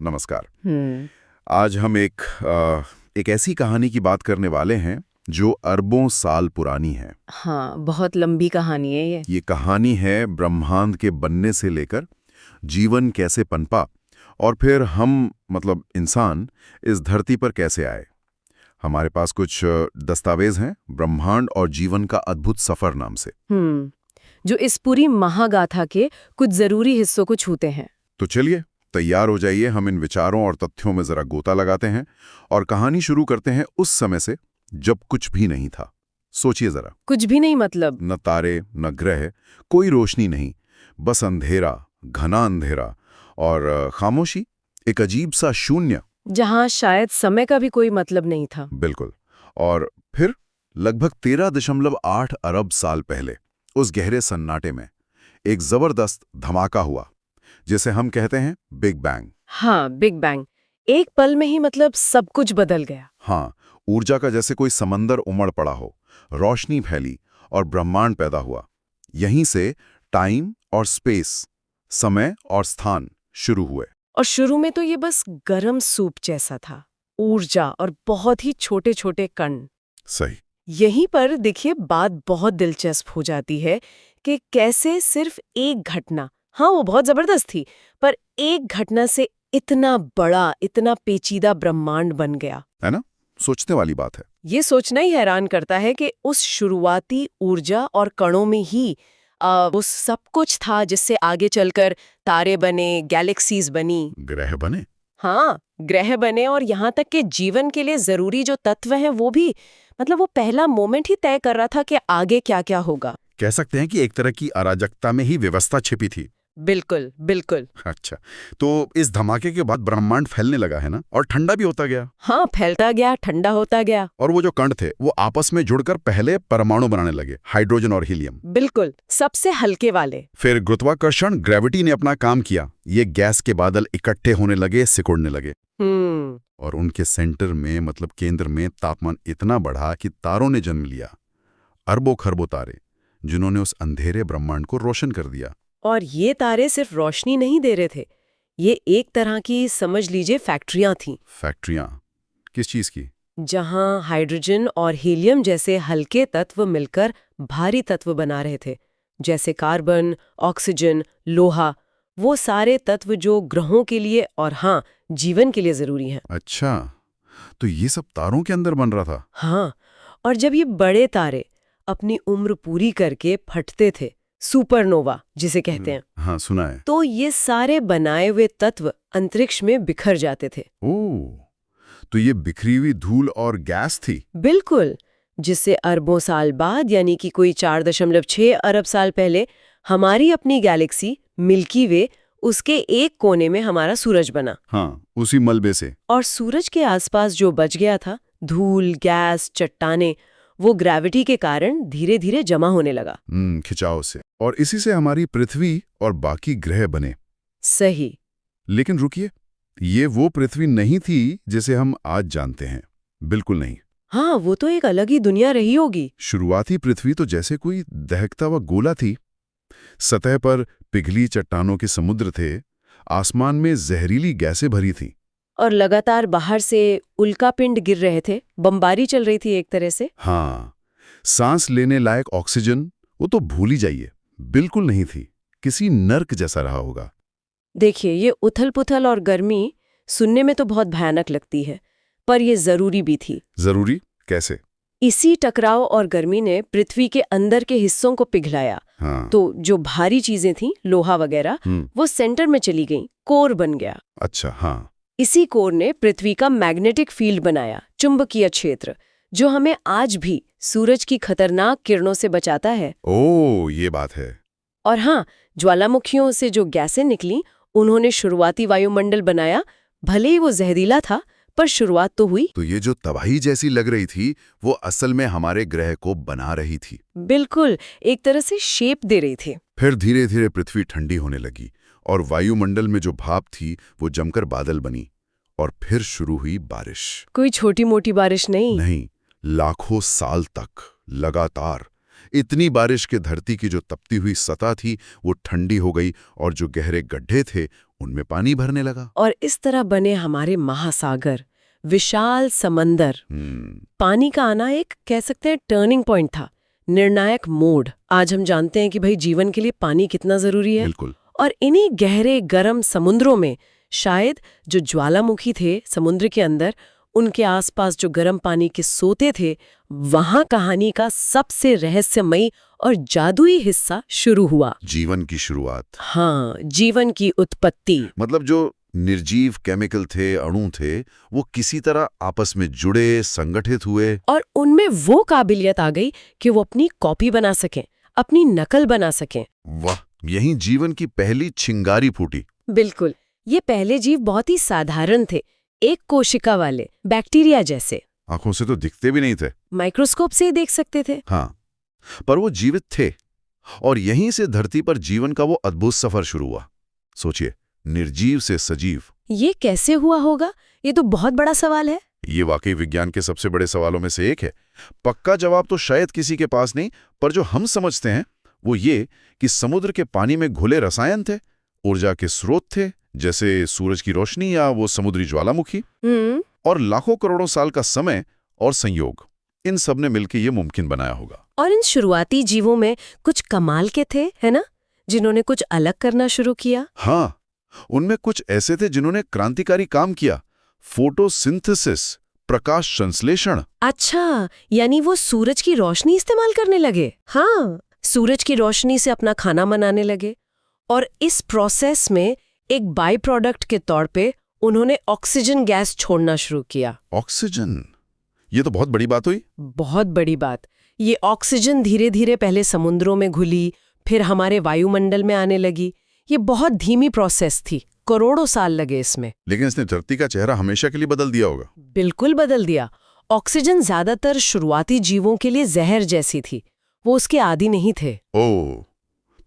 नमस्कार। हम्म। आज हम एक ऐसी कहानी की बात करने वाले हैं जो अरबों साल पुरानी है। हाँ, बहुत लंबी कहानी है ये। ये कहानी है ब्रह्मांड के बनने से लेकर जीवन कैसे पनपा और फिर हम मतलब इंसान इस धरती पर कैसे आए। हमारे पास कुछ दस्तावेज हैं ब्रह्मांड और जीवन का अद्भुत सफर नाम से। जो इस पूरी महागाथा के कुछ जरूरी हिस्सों को छूते हैं। तो चलिए तैयार हो जाइए, हम इन विचारों और तथ्यों में जरा गोता लगाते हैं और कहानी शुरू करते हैं उस समय से जब कुछ भी नहीं था। सोचिए जरा, कुछ भी नहीं मतलब? न तारे न ग्रह, कोई रोशनी नहीं, बस अंधेरा, घना अंधेरा और खामोशी, एक अजीब सा शून्य। जहाँ शायद समय का भी कोई मतलब नहीं था। बिल्कुल। और फिर लगभग 13.8 अरब साल पहले उस गहरे सन्नाटे में एक जबरदस्त धमाका हुआ, जिसे हम कहते हैं बिग बैंग। हाँ, बिग बैंग। एक पल में ही मतलब सब कुछ बदल गया। हाँ, ऊर्जा का जैसे कोई समंदर उमड़ पड़ा हो, रोशनी फैली और ब्रह्मांड पैदा हुआ। यहीं से टाइम और स्पेस, समय और स्थान शुरू हुए। और शुरू में तो ये बस गरम सूप जैसा था, ऊर्जा और बहुत ही छोटे छोटे कण। सही। यहीं पर देखिए बात बहुत दिलचस्प हो जाती है कि कैसे सिर्फ एक घटना, हाँ वो बहुत जबरदस्त थी, पर एक घटना से इतना बड़ा, इतना पेचीदा ब्रह्मांड बन गया। है ना? सोचने वाली बात है। ये सोचना ही हैरान करता है कि उस शुरुआती ऊर्जा और कणों में ही वो सब कुछ था जिससे आगे चलकर तारे बने, गैलेक्सीज बनी। ग्रह बने। हाँ, ग्रह बने और यहाँ तक कि जीवन के लिए जरूरी जो तत्व हैं वो भी, मतलब वो पहला मोमेंट ही तय कर रहा था कि आगे क्या क्या होगा। कह सकते हैं कि एक तरह की अराजकता में ही व्यवस्था छिपी थी। बिल्कुल बिल्कुल। अच्छा, तो इस धमाके के बाद ब्रह्मांड फैलने लगा है ना, और ठंडा भी होता गया। हाँ, फैलता गया, ठंडा होता गया। और वो जो कण थे वो आपस में जुड़कर पहले परमाणु बनाने लगे, हाइड्रोजन और हीलियम। बिल्कुल, सबसे हल्के वाले। फिर गुरुत्वाकर्षण, ग्रेविटी ने अपना काम किया, ये गैस के बादल इकट्ठे होने लगे, सिकुड़ने लगे। और उनके सेंटर में मतलब केंद्र में तापमान इतना बढ़ा कि तारों ने जन्म लिया, अरबों खरबों तारे, जिन्होंने उस अंधेरे ब्रह्मांड को रोशन कर दिया। और ये तारे सिर्फ रोशनी नहीं दे रहे थे, ये एक तरह की समझ लीजिए फैक्ट्रियां थीं। फैक्ट्रियां? किस चीज की? जहां हाइड्रोजन और हीलियम जैसे हल्के तत्व मिलकर भारी तत्व बना रहे थे, जैसे कार्बन, ऑक्सीजन, लोहा, वो सारे तत्व जो ग्रहों के लिए और हाँ, जीवन के लिए जरूरी हैं। अच्छा, तो ये सब तारों के अंदर बन रहा था? हाँ, और जब ये बड़े तारे अपनी उम्र पूरी करके फटते थे, सुपरनोवा जिसे कहते हैं, हाँ, सुना है। तो ये सारे बनाए हुए तत्व अंतरिक्ष में बिखर जाते थे। ओह, तो ये बिखरी हुई धूल और गैस थी? बिल्कुल, जिससे अरबों साल बाद यानी कि कोई 4.6 अरब साल पहले हमारी अपनी गैलेक्सी मिल्की वे, उसके एक कोने में हमारा सूरज बना। हाँ, उसी मलबे से। और सूरज के आसपास जो बच गया था, धूल, गैस, चट्टाने, वो ग्रेविटी के कारण धीरे धीरे जमा होने लगा। खिंचाव से। और इसी से हमारी पृथ्वी और बाकी ग्रह बने। सही। लेकिन रुकिए, ये वो पृथ्वी नहीं थी जिसे हम आज जानते हैं। बिल्कुल नहीं। हाँ, वो तो एक अलग ही दुनिया रही होगी। शुरुआती पृथ्वी तो जैसे कोई दहकता हुआ गोला थी। सतह पर पिघली चट्टानों के समुद्र थे, आसमान में जहरीली गैसें भरी थीं। और लगातार बाहर से उल्कापिंड गिर रहे थे, बमबारी चल रही थी एक तरह से। हाँ, सांस लेने लायक ऑक्सीजन वो तो भूल ही जाइए, बिल्कुल नहीं थी। किसी नर्क जैसा रहा होगा। देखिए, ये उथल-पुथल और गर्मी सुनने में तो बहुत भयानक लगती है, पर ये जरूरी भी थी। जरूरी कैसे? इसी टकराव और गर्मी ने पृथ्वी के अंदर के हिस्सों को पिघलाया। हाँ। तो जो भारी चीजें थीं, लोहा वगैरह, वो सेंटर में चली गईं, कोर बन गया। अच्छा, हाँ। इसी कोर ने पृथ्वी का मैग्नेटिक फील्ड बनाया, चुंबकीय क्षेत्र, जो हमें आज भी सूरज की खतरनाक किरणों से बचाता है। ओह, ये बात है। और हाँ, ज्वालामुखियों से जो गैसें निकली, उन्होंने शुरुआती वायुमंडल बनाया। भले ही वो जहरीला था, पर शुरुआत तो हुई। तो ये जो तबाही जैसी लग रही थी, वो असल में हमारे ग्रह को बना रही थी। बिल्कुल, एक तरह से शेप दे रही थी। फिर धीरे धीरे पृथ्वी ठंडी होने लगी और वायुमंडल में जो भाप थी वो जमकर बादल बनी। और फिर शुरू हुई बारिश। कोई छोटी मोटी बारिश नहीं। नहीं, लाखों साल तक लगातार। इतनी बारिश के धरती की जो तपती हुई सतह थी वो ठंडी हो गई और जो गहरे गड्ढे थे उनमें पानी भरने लगा। और इस तरह बने हमारे महासागर, विशाल समंदर। पानी का आना एक कह सकते हैं टर्निंग पॉइंट था, निर्णायक मोड़। आज हम जानते हैं कि भाई जीवन के लिए पानी कितना जरूरी है। बिल्कुल। और इन्हीं गहरे गर्म समुद्रों में शायद जो ज्वालामुखी थे समुद्र के अंदर, उनके आसपास जो गर्म पानी के सोते थे, वहां कहानी का सबसे रहस्यमयी और जादुई हिस्सा शुरू हुआ। जीवन की शुरुआत। हाँ, जीवन की उत्पत्ति। मतलब जो निर्जीव केमिकल थे, अणु थे, वो किसी तरह आपस में जुड़े, संगठित हुए। और उनमें वो काबिलियत आ गई कि वो अपनी कॉपी बना सकें, अपनी नकल बना सकें। वाह, यहीं जीवन की पहली चिंगारी फूटी। बिल्कुल। ये पहले जीव बहुत ही साधारण थे, एक कोशिका वाले, बैक्टीरिया जैसे। आंखों से तो दिखते भी नहीं थे, माइक्रोस्कोप से ही देख सकते थे। हाँ, पर वो जीवित थे। और यहीं से धरती पर जीवन का वो अद्भुत सफर शुरू हुआ। सोचिए, निर्जीव से सजीव। ये कैसे हुआ होगा? ये तो बहुत बड़ा सवाल है। ये वाकई विज्ञान के सबसे बड़े सवालों में से एक है। पक्का जवाब तो शायद किसी के पास नहीं, पर जो हम समझते हैं वो ये कि समुद्र के पानी में घुले रसायन थे, ऊर्जा के स्रोत थे, जैसे सूरज की रोशनी या वो समुद्री ज्वालामुखी, और लाखों करोड़ों साल का समय और संयोग, इन सब ने मिलकर ये मुमकिन बनाया होगा। और इन शुरुआती जीवों में कुछ कमाल के थे, है ना, जिन्होंने कुछ अलग करना शुरू किया। हाँ, उनमें कुछ ऐसे थे जिन्होंने क्रांतिकारी काम किया। फोटोसिंथेसिस, प्रकाश संश्लेषण। अच्छा, यानी वो सूरज की रोशनी इस्तेमाल करने लगे। हाँ, सूरज की रोशनी से अपना खाना बनाने लगे। और इस प्रोसेस में एक बाई प्रोडक्ट के तौर पे उन्होंने ऑक्सीजन गैस छोड़ना शुरू किया। ऑक्सीजन, ये तो बहुत बड़ी बात हुई। बहुत बड़ी बात। ये ऑक्सीजन धीरे धीरे पहले समुद्रों में घुली, फिर हमारे वायुमंडल में आने लगी। ये बहुत धीमी प्रोसेस थी, करोड़ों साल लगे इसमें। लेकिन इसने धरती का चेहरा हमेशा के लिए बदल दिया होगा। बिल्कुल बदल दिया। ऑक्सीजन ज्यादातर शुरुआती जीवों के लिए जहर जैसी थी, वो उसके आदी नहीं थे। ओह,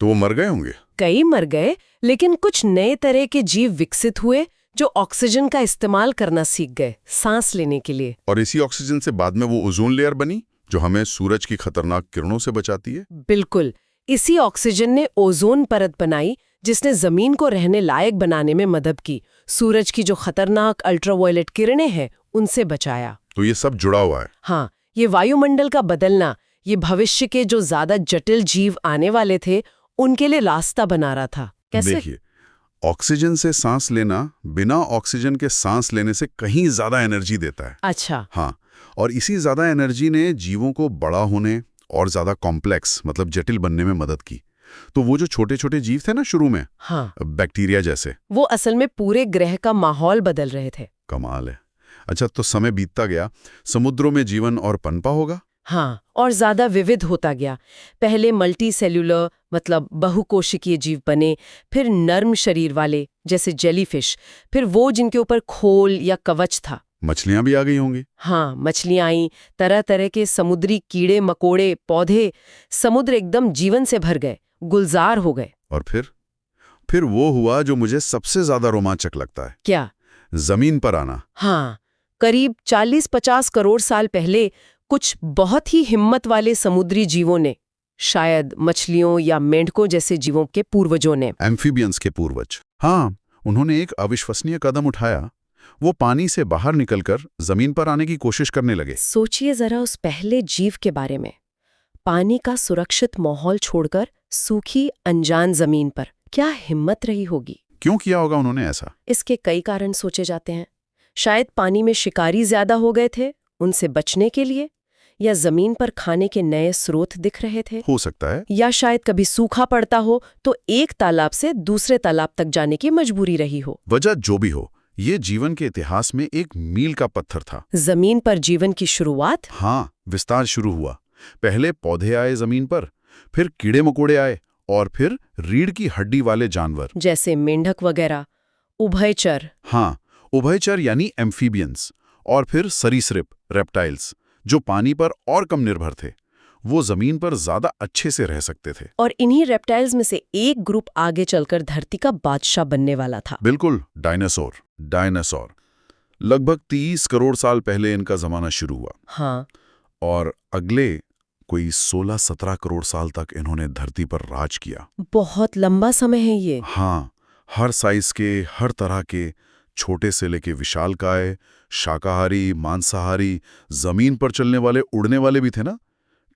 तो वो मर गए होंगे। कई मर गए, लेकिन कुछ नए तरह के जीव विकसित हुए जो ऑक्सीजन का इस्तेमाल करना सीख गए सांस लेने के लिए। और इसी ऑक्सीजन से बाद में वो ओजोन लेयर बनी, जो हमें सूरज की खतरनाक किरणों से बचाती है। बिल्कुल, इसी ऑक्सीजन ने ओजोन परत बनाई, जिसने जमीन को रहने लायक बनाने में मदद की, सूरज की जो खतरनाक अल्ट्रावायलेट किरणें हैं उनसे बचाया। तो ये सब जुड़ा हुआ है। हाँ, ये वायुमंडल का बदलना, ये भविष्य के जो ज्यादा जटिल जीव आने वाले थे उनके लिए रास्ता बना रहा था। कैसे? देखिए, ऑक्सीजन से सांस लेना बिना ऑक्सीजन के सांस लेने से कहीं ज्यादा एनर्जी देता है। अच्छा। हाँ, और इसी ज्यादा एनर्जी ने जीवों को बड़ा होने और ज्यादा कॉम्प्लेक्स मतलब जटिल बनने में मदद की। तो वो जो छोटे छोटे जीव थे ना शुरू में, हाँ, बैक्टीरिया जैसे, वो असल में पूरे ग्रह का माहौल बदल रहे थे। कमाल है। अच्छा, तो समय बीतता गया, समुद्रों में जीवन और पनपा होगा। हाँ, और ज्यादा विविध होता गया। पहले मल्टी सेल्यूलर मतलब बहुकोशिकीय जीव बने, फिर नर्म शरीर वाले जैसे जेलीफिश, फिर वो जिनके ऊपर खोल या कवच था। मछलियां भी आ गई होंगी। हाँ, मछलियां आई, तरह तरह के समुद्री कीड़े मकोड़े, पौधे। समुद्र एकदम जीवन से भर गए, गुलजार हो गए। और फिर वो हुआ जो मुझे सबसे ज्यादा रोमांचक लगता है। क्या? जमीन पर आना। हाँ, करीब 40-50 करोड़ साल पहले कुछ बहुत ही हिम्मत वाले समुद्री जीवों ने, शायद मछलियों या मेंढकों जैसे जीवों के पूर्वजों ने, एम्फीबियंस के पूर्वज, हाँ, उन्होंने एक अविश्वसनीय कदम उठाया। वो पानी से बाहर निकलकर जमीन पर आने की कोशिश करने लगे। सोचिए जरा उस पहले जीव के बारे में, पानी का सुरक्षित माहौल छोड़कर सूखी अनजान जमीन पर। क्या हिम्मत रही होगी। क्यों किया होगा उन्होंने ऐसा? इसके कई कारण सोचे जाते हैं। शायद पानी में शिकारी ज्यादा हो गए थे, उनसे बचने के लिए, या जमीन पर खाने के नए स्रोत दिख रहे थे। हो सकता है। या शायद कभी सूखा पड़ता हो तो एक तालाब से दूसरे तालाब तक जाने की मजबूरी रही हो। वजह जो भी हो, ये जीवन के इतिहास में एक मील का पत्थर था। जमीन पर जीवन की शुरुआत। हाँ, विस्तार शुरू हुआ। पहले पौधे आए जमीन पर, फिर कीड़े मकोड़े आए, और फिर रीढ़ की हड्डी वाले जानवर जैसे मेंढक वगैरह, उभयचर। हाँ, उभयचर यानी एम्फीबियंस, और फिर सरीसृप रेप्टाइल्स, जो पानी पर और कम निर्भर थे। वो जमीन पर ज्यादा अच्छे से रह सकते थे। और इन्हीं रेप्टाइल्स में से एक ग्रुप आगे चलकर धरती का बादशाह बनने वाला था। बिल्कुल, डायनासोर। लगभग 30 करोड़ साल पहले इनका जमाना शुरू हुआ। हाँ, और अगले कोई 16-17 करोड़ साल तक इन्होंने धरती पर राज किया। बहुत लंबा समय है ये। हाँ, हर साइज के, हर तरह के, छोटे से लेके विशालकाय, शाकाहारी, मांसाहारी, जमीन पर चलने वाले, उड़ने वाले भी थे ना,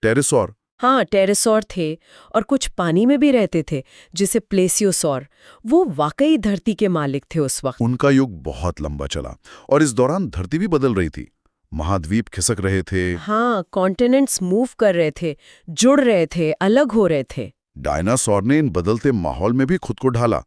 टेरिसॉर। हाँ, टेरिसॉर थे और कुछ पानी में भी रहते थे, जिसे प्लेसियोसॉर। वो वाकई धरती के मालिक थे उस वक्त। उनका युग बहुत लंबा चला और इस दौरान धरती भी बदल रही थी। महाद्वीप खिसक रहे थे। हाँ, कॉन्टिनेंट्स मूव कर रहे थे, जुड़ रहे थे, अलग हो रहे थे। डायनासोर ने इन बदलते माहौल में भी खुद को ढाला।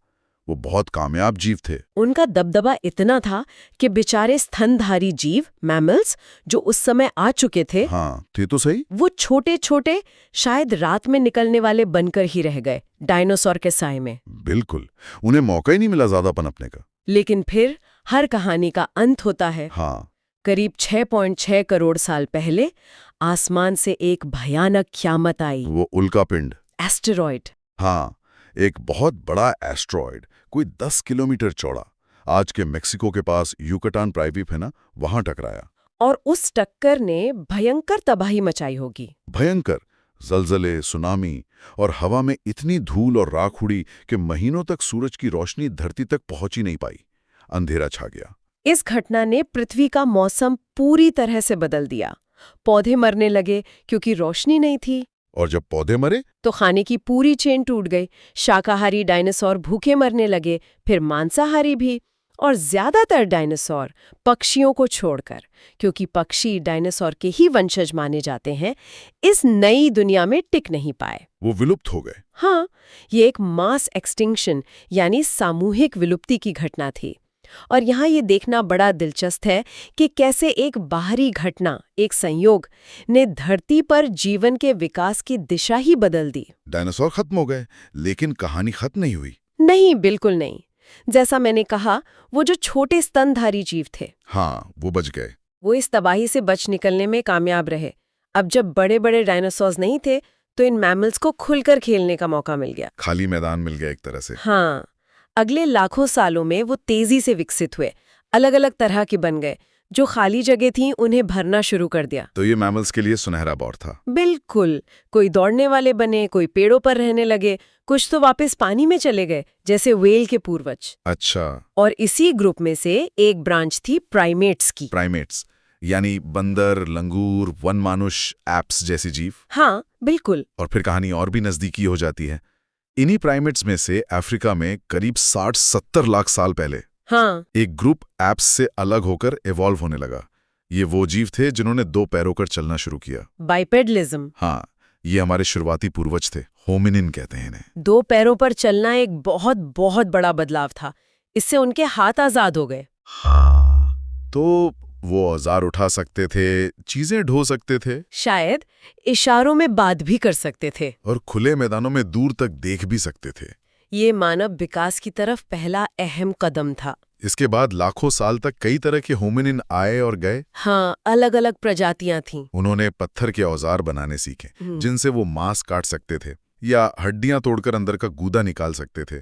वो बहुत कामयाब जीव थे। उनका दबदबा इतना था कि बेचारे स्तनधारी जीव, मैमल्स, जो उस समय आ चुके थे, हाँ, थे तो सही। वो छोटे छोटे, शायद रात में निकलने वाले बनकर ही रह गए डायनासोर के साए में। बिल्कुल, उन्हें मौका ही नहीं मिला ज्यादा पनपने का। लेकिन फिर हर कहानी का अंत होता है। हाँ, करीब 6.6 करोड़ साल पहले आसमान से एक भयानक क़यामत आई। वो उल्कापिंड, एस्टेरॉयड। हाँ, एक बहुत बड़ा एस्ट्रॉयड, कोई 10 किलोमीटर चौड़ा, आज के मेक्सिको के पास यूकटान प्रायद्वीप है ना, वहां टकराया। और उस टक्कर ने भयंकर तबाही मचाई होगी। भयंकर जलजले, सुनामी और हवा में इतनी धूल और राख उड़ी कि महीनों तक सूरज की रोशनी धरती तक पहुंच ही नहीं पाई। अंधेरा छा गया। इस घटना ने पृथ्वी का मौसम पूरी तरह से बदल दिया। पौधे मरने लगे क्योंकि रोशनी नहीं थी। और जब पौधे मरे तो खाने की पूरी चेन टूट गई। शाकाहारी डायनासोर भूखे मरने लगे, फिर मांसाहारी भी, और ज्यादातर डायनासोर पक्षियों को छोड़कर, क्योंकि पक्षी डायनासोर के ही वंशज माने जाते हैं, इस नई दुनिया में टिक नहीं पाए। वो विलुप्त हो गए। हाँ, ये एक मास एक्सटिंक्शन यानी सामूहिक विलुप्ति की घटना थी। और यहाँ ये देखना बड़ा दिलचस्प है कि कैसे एक बाहरी घटना, एक संयोग, ने धरती पर जीवन के विकास की दिशा ही बदल दी। डायनासोर खत्म हो गए, लेकिन कहानी खत्म नहीं हुई। नहीं, बिल्कुल नहीं। जैसा मैंने कहा, वो जो छोटे स्तनधारी जीव थे, हाँ, वो बच गए। वो इस तबाही से बच निकलने में कामयाब रहे। अब जब बड़े बड़े डायनासोर्स नहीं थे, तो इन मैमल्स को खुलकर खेलने का मौका मिल गया। खाली मैदान मिल गया एक तरह से। हाँ, अगले लाखों सालों में वो तेजी से विकसित हुए, अलग अलग तरह के बन गए। जो खाली जगह थी उन्हें भरना शुरू कर दिया। तो ये मैमल्स के लिए सुनहरा दौर था। बिल्कुल। कोई दौड़ने वाले बने, कोई पेड़ों पर रहने लगे, कुछ तो वापस पानी में चले गए, जैसे व्हेल के पूर्वज। अच्छा। और इसी ग्रुप में से एक ब्रांच थी प्राइमेट्स की। प्राइमेट्स यानी बंदर, लंगूर, वनमानुष, एप्स जैसी जीव। हाँ, बिल्कुल। और फिर कहानी और भी नजदीकी हो जाती है। इन्हीं प्राइमेट्स में से अफ्रीका में करीब 60-70 लाख साल पहले एक ग्रुप एप्स से अलग होकर इवॉल्व होने लगा। ये वो जीव थे जिन्होंने 2 पैरों पर चलना शुरू किया। बाइपेडलिज्म। हाँ, ये हमारे शुरुआती पूर्वज थे। होमिनिन कहते हैं इन्हें। 2 पैरों पर चलना एक बहुत बहुत बड़ा बदलाव था। इससे उनके हाथ आजाद हो गए। हाँ, तो वो औजार उठा सकते थे, चीजें ढो सकते थे, शायद इशारों में बात भी कर सकते थे, और खुले मैदानों में दूर तक देख भी सकते थे। ये मानव विकास की तरफ पहला अहम कदम था। इसके बाद लाखों साल तक कई तरह के होमिनिन आए और गए। हाँ, अलग अलग प्रजातियां थीं। उन्होंने पत्थर के औजार बनाने सीखे, जिनसे वो मांस काट सकते थे या हड्डियां तोड़कर अंदर का गूदा निकाल सकते थे।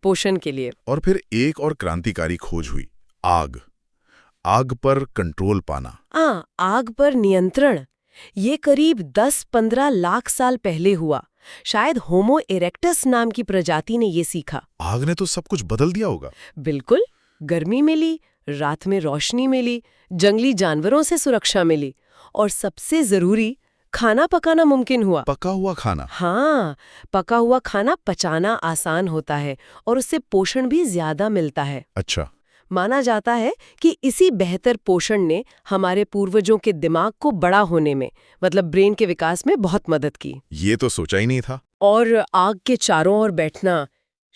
पोषण के लिए। और फिर एक और क्रांतिकारी खोज हुई, आग। आग पर कंट्रोल पाना। आग पर नियंत्रण। ये करीब 10-15 लाख साल पहले हुआ। शायद होमो इरेक्टस नाम की प्रजाति ने ये सीखा। आग ने तो सब कुछ बदल दिया होगा। बिल्कुल। गर्मी मिली, रात में रोशनी मिली, जंगली जानवरों से सुरक्षा मिली, और सबसे जरूरी, खाना पकाना मुमकिन हुआ। पका हुआ खाना। हाँ, पका हुआ खाना पचाना आसान होता है और उससे पोषण भी ज्यादा मिलता है। अच्छा। माना जाता है कि इसी बेहतर पोषण ने हमारे पूर्वजों के दिमाग को बड़ा होने में, मतलब ब्रेन के विकास में, बहुत मदद की। ये तो सोचा ही नहीं था। और आग के चारों ओर बैठना,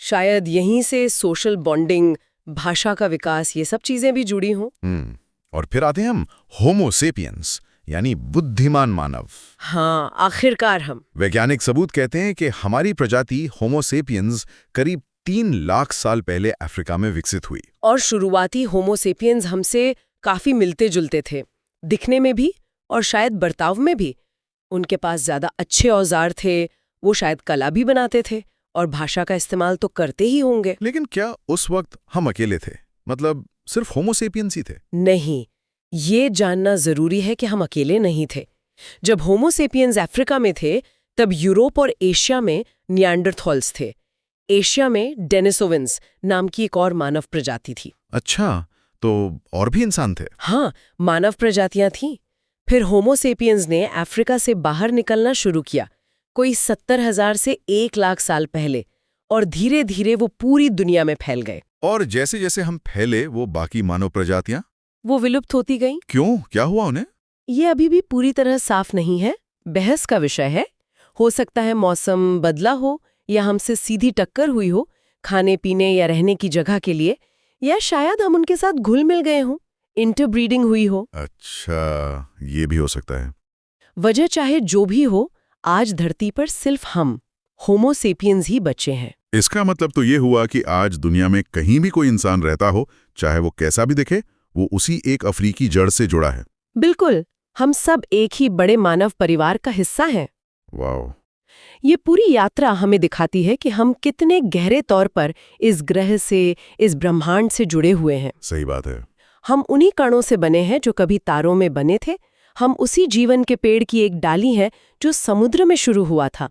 शायद यहीं से सोशल बॉन्डिंग, भाषा का विकास, ये सब चीजें भी जुड़ी हों। और फिर आते हैं हम होमो सेपियंस, यानी बुद्धिमान मानव। हाँ, आखिरकार हम। वैज्ञानिक सबूत कहते हैं कि हमारी प्रजाति होमो सेपियंस करीब 3 लाख साल पहले अफ्रीका में विकसित हुई। और शुरुआती होमो सेपियंस हमसे काफी मिलते जुलते थे, दिखने में भी और शायद बर्ताव में भी। उनके पास ज्यादा अच्छे औजार थे, वो शायद कला भी बनाते थे और भाषा का इस्तेमाल तो करते ही होंगे। लेकिन क्या उस वक्त हम अकेले थे? मतलब सिर्फ होमो सेपियंस ही थे? नहीं, ये जानना जरूरी है कि हम अकेले नहीं थे। जब होमो सेपियंस अफ्रीका में थे, तब यूरोप और एशिया में निएंडरथॉल्स थे। एशिया में डेनिसोविन्स नाम की एक और मानव प्रजाति थी। अच्छा, तो और भी इंसान थे? हाँ, मानव प्रजातियां थीं। फिर होमोसेपियंस ने अफ्रीका से बाहर निकलना शुरू किया, कोई 70,000 से 1 लाख साल पहले, और धीरे धीरे वो पूरी दुनिया में फैल गए। और जैसे जैसे हम फैले वो बाकी मानव प्रजातियां? वो विलुप्त होती गईं। क्यों, क्या हुआ उन्हें? ये अभी भी पूरी तरह साफ नहीं है, बहस का विषय है। हो सकता है मौसम बदला हो, या हमसे सीधी टक्कर हुई हो खाने पीने या रहने की जगह के लिए, या शायद हम उनके साथ घुल मिल गए हों, इंटरब्रीडिंग हुई हो। अच्छा, ये भी हो सकता है। वजह चाहे जो भी हो, आज धरती पर सिर्फ हम होमोसेपियंस ही बचे हैं। इसका मतलब तो ये हुआ कि आज दुनिया में कहीं भी कोई इंसान रहता हो, चाहे वो कैसा भी दिखे, वो उसी एक अफ्रीकी जड़ से जुड़ा है। बिल्कुल, हम सब एक ही बड़े मानव परिवार का हिस्सा हैं। वाह! ये पूरी यात्रा हमें दिखाती है कि हम कितने गहरे तौर पर इस ग्रह से, इस ब्रह्मांड से जुड़े हुए हैं। सही बात है। हम उन्हीं कणों से बने हैं जो कभी तारों में बने थे। हम उसी जीवन के पेड़ की एक डाली है जो समुद्र में शुरू हुआ था।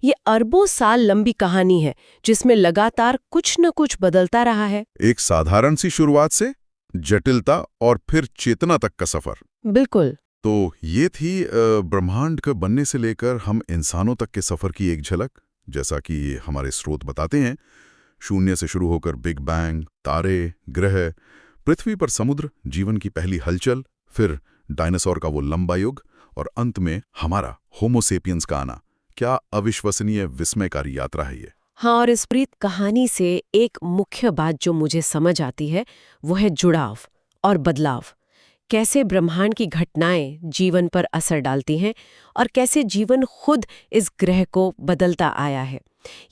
ये अरबों साल लंबी कहानी है जिसमें लगातार कुछ न कुछ बदलता रहा है। एक साधारण सी शुरुआत से जटिलता और फिर चेतना तक का सफर। बिल्कुल। तो ये थी ब्रह्मांड के बनने से लेकर हम इंसानों तक के सफर की एक झलक। जैसा कि हमारे स्रोत बताते हैं, शून्य से शुरू होकर बिग बैंग, तारे, ग्रह, पृथ्वी पर समुद्र, जीवन की पहली हलचल, फिर डायनासोर का वो लंबा युग, और अंत में हमारा होमोसेपियंस का आना। क्या अविश्वसनीय, विस्मयकारी यात्रा है ये। हाँ, और इस प्रीत कहानी से एक मुख्य बात जो मुझे समझ आती है वो है जुड़ाव और बदलाव। कैसे ब्रह्मांड की घटनाएं जीवन पर असर डालती हैं और कैसे जीवन खुद इस ग्रह को बदलता आया है।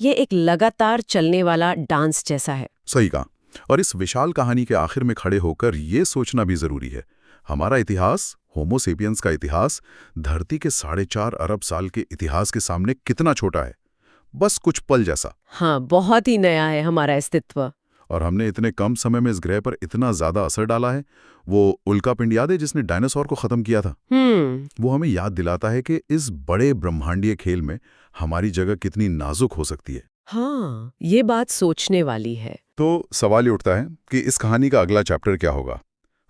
ये एक लगातार चलने वाला डांस जैसा है। सही कहा। और इस विशाल कहानी के आखिर में खड़े होकर ये सोचना भी जरूरी है, हमारा इतिहास, होमोसेपियंस का इतिहास, धरती के 4.5 अरब साल के इतिहास के सामने कितना छोटा है, बस कुछ पल जैसा। हाँ, बहुत ही नया है हमारा अस्तित्व। और हमने इतने कम समय में इस ग्रह पर इतना ज्यादा असर डाला है। वो उल्कापिंड याद है जिसने डायनासोर को खत्म किया था? वो हमें याद दिलाता है कि इस बड़े ब्रह्मांडीय खेल में हमारी जगह कितनी नाजुक हो सकती है। हाँ, ये बात सोचने वाली है। तो सवाल ये उठता है कि इस कहानी का अगला चैप्टर क्या होगा।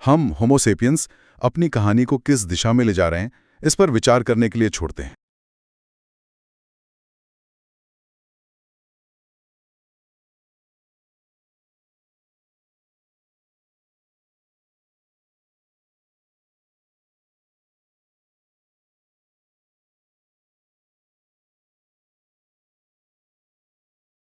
हम होमोसेपियंस अपनी कहानी को किस दिशा में ले जा रहे हैं, इस पर विचार करने के लिए छोड़ते हैं।